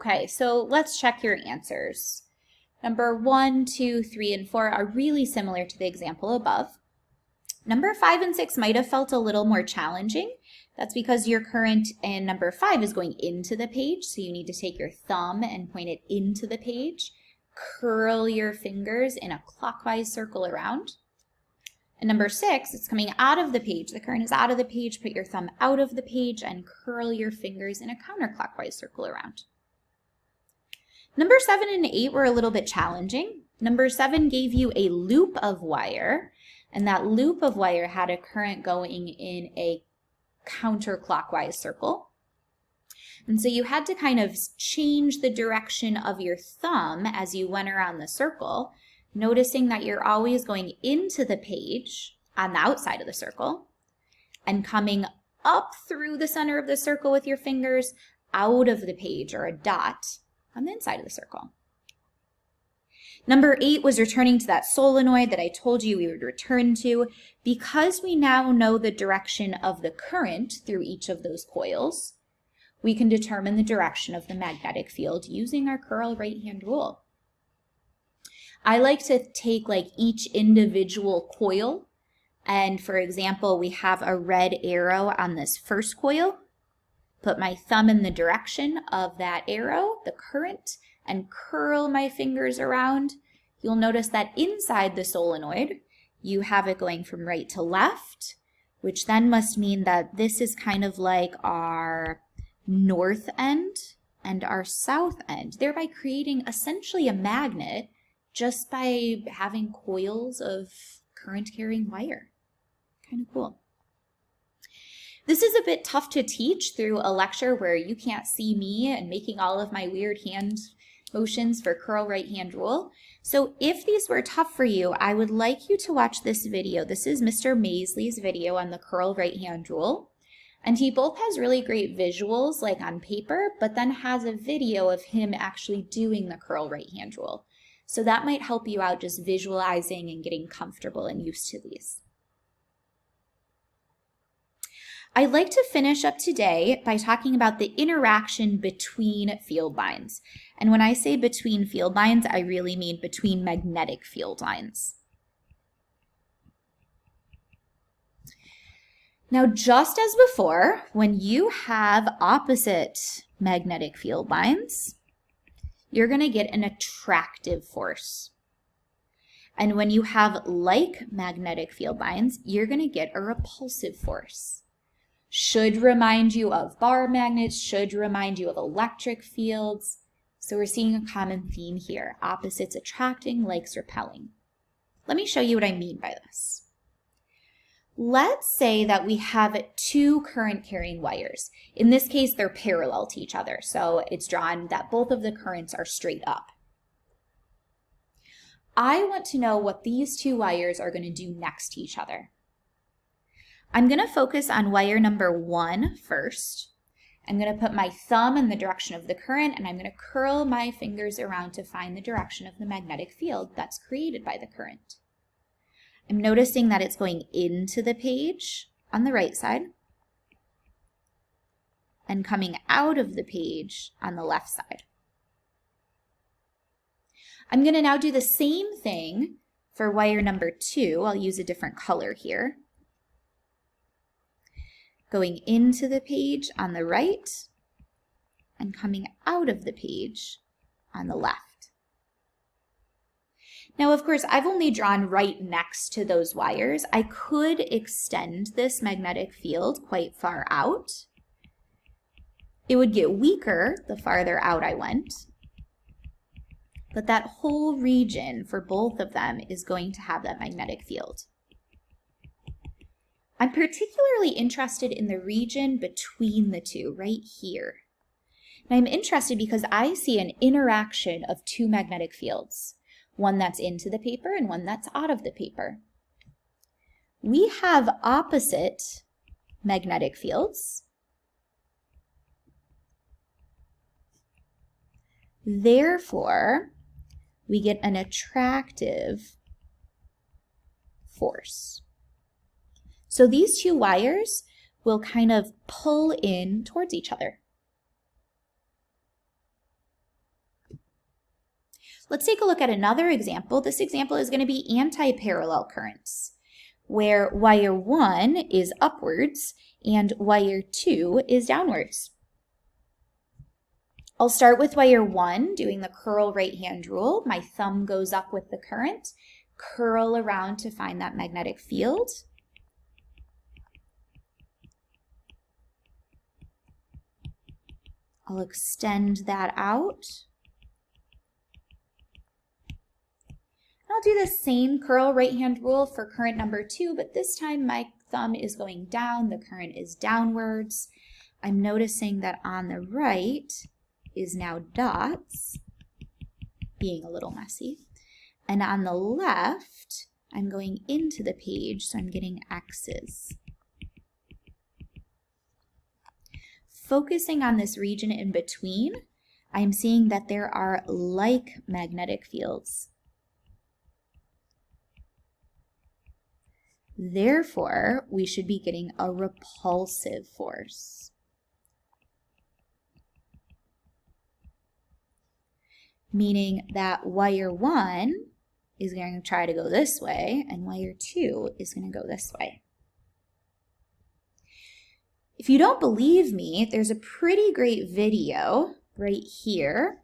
Okay, so let's check your answers. Number 1, 2, 3, and 4 are really similar to the example above. Number 5 and 6 might have felt a little more challenging. That's because your current in number 5 is going into the page, so you need to take your thumb and point it into the page. Curl your fingers in a clockwise circle around. And number 6, it's coming out of the page. The current is out of the page. Put your thumb out of the page and curl your fingers in a counterclockwise circle around. Number 7 and 8 were a little bit challenging. Number 7 gave you a loop of wire, and that loop of wire had a current going in a counterclockwise circle. And so you had to kind of change the direction of your thumb as you went around the circle, noticing that you're always going into the page on the outside of the circle and coming up through the center of the circle with your fingers out of the page, or a dot, on the inside of the circle. Number 8 was returning to that solenoid that I told you we would return to. Because we now know the direction of the current through each of those coils, we can determine the direction of the magnetic field using our curl right-hand rule. I like to take like each individual coil, and for example, we have a red arrow on this first coil. Put my thumb in the direction of that arrow, the current, and curl my fingers around. You'll notice that inside the solenoid, you have it going from right to left, which then must mean that this is kind of like our north end and our south end, thereby creating essentially a magnet just by having coils of current-carrying wire. Kind of cool. This is a bit tough to teach through a lecture where you can't see me and making all of my weird hand motions for curl right-hand rule. So if these were tough for you, I would like you to watch this video. This is Mr. Maisley's video on the curl right-hand rule. And he both has really great visuals like on paper, but then has a video of him actually doing the curl right-hand rule. So that might help you out just visualizing and getting comfortable and used to these. I'd like to finish up today by talking about the interaction between field lines. And when I say between field lines, I really mean between magnetic field lines. Now, just as before, when you have opposite magnetic field lines, you're going to get an attractive force. And when you have like magnetic field lines, you're going to get a repulsive force. Should remind you of bar magnets, should remind you of electric fields. So we're seeing a common theme here, opposites attracting, likes repelling. Let me show you what I mean by this. Let's say that we have 2 current-carrying wires. In this case, they're parallel to each other, so it's drawn that both of the currents are straight up. I want to know what these 2 wires are going to do next to each other. I'm going to focus on wire number 1 first. I'm going to put my thumb in the direction of the current, and I'm going to curl my fingers around to find the direction of the magnetic field that's created by the current. I'm noticing that it's going into the page on the right side and coming out of the page on the left side. I'm going to now do the same thing for wire number 2. I'll use a different color here. Going into the page on the right and coming out of the page on the left. Now, of course, I've only drawn right next to those wires. I could extend this magnetic field quite far out. It would get weaker the farther out I went, but that whole region for both of them is going to have that magnetic field. I'm particularly interested in the region between the 2, right here. And I'm interested because I see an interaction of 2 magnetic fields, one that's into the paper and one that's out of the paper. We have opposite magnetic fields. Therefore, we get an attractive force. So these 2 wires will kind of pull in towards each other. Let's take a look at another example. This example is going to be anti-parallel currents, where wire 1 is upwards and wire 2 is downwards. I'll start with wire 1, doing the curl right-hand rule. My thumb goes up with the current, curl around to find that magnetic field. I'll extend that out. I'll do the same curl right-hand rule for current number 2, but this time my thumb is going down, the current is downwards. I'm noticing that on the right is now dots, being a little messy. And on the left, I'm going into the page, so I'm getting X's. Focusing on this region in between, I'm seeing that there are like magnetic fields. Therefore, we should be getting a repulsive force. Meaning that wire 1 is going to try to go this way, and wire 2 is going to go this way. If you don't believe me, there's a pretty great video right here.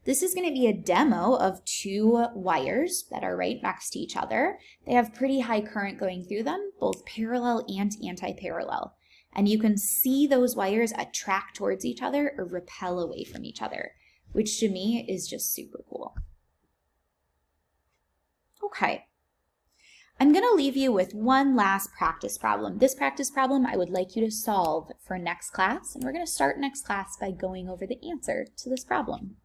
This is going to be a demo of 2 wires that are right next to each other. They have pretty high current going through them, both parallel and anti-parallel. And you can see those wires attract towards each other or repel away from each other, which to me is just super cool. Okay. I'm going to leave you with one last practice problem. This practice problem I would like you to solve for next class, and we're going to start next class by going over the answer to this problem.